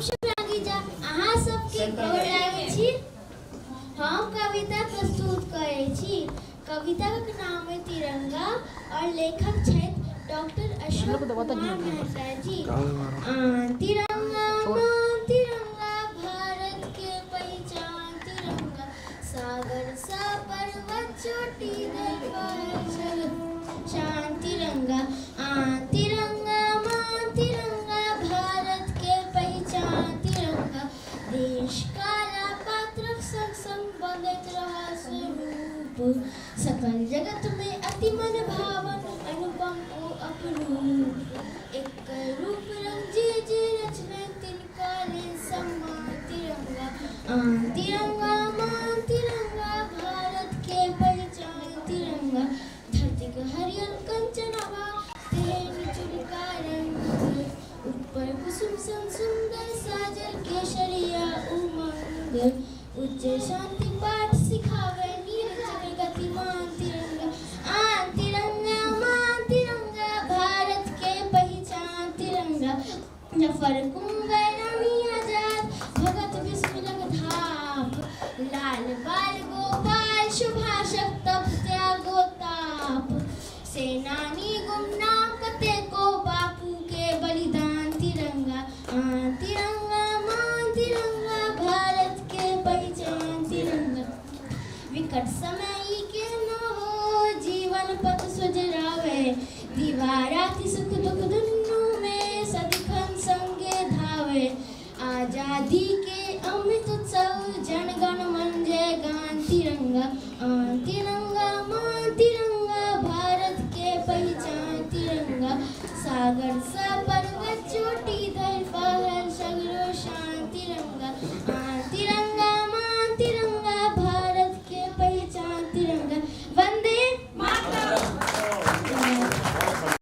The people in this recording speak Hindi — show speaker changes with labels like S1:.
S1: शुभांगी झा अहाँ सबके गोर लागै छी। हम कविता प्रस्तुत करै छी। कविताक नाम है तिरंगा और लेखक छथि डॉक्टर अशोक कुमार मेहता जी। तिरंगा तिरंगा भारत के पहचान तिरंगा सागर सा पर्वत चोटी शान तिरंगा तिरंगा तिरंगा भारत के पहचान तिरंगा देश काला पात्र संग संग बदलत रहा स्वरूप सकल जगत में अति मन भावन अनुपम ओ अपरूप एक रूप रंग जे रचना तिनका ले सम्मान तिरंगा तिरंगा तिरंगा भारत के पहचान तिरंगा धरती का हरियर कंचनवा तेन चुड़का रंग ऊपर कुसुम सन सुंदर साजल केसरिया उमंग उच्च शांति पाठ सिखावे नीर जग गतिमान तिरंगा तिरंगा भारत के पहचान तिरंगा जफर कुंवर नमी आजाद भगत बिस्मिल्लाह धाप लाल बाल गोपाल शुभाशक तप त्यागो ताप सेनानी गुमनाम कते को बापू के बलिदान तिरंगा तिरंगा भारत के पहचान तिरंगा विकट समय के न हो जीवन पथ सुजरावे दीवाराति सुख दुख दुन्नु में सदिखन संगे धावे आजादी के अमृत उत्सव जनगण मन जय गान तिरंगा तिरंगा भारत के पहचान तिरंगा सागर सा पर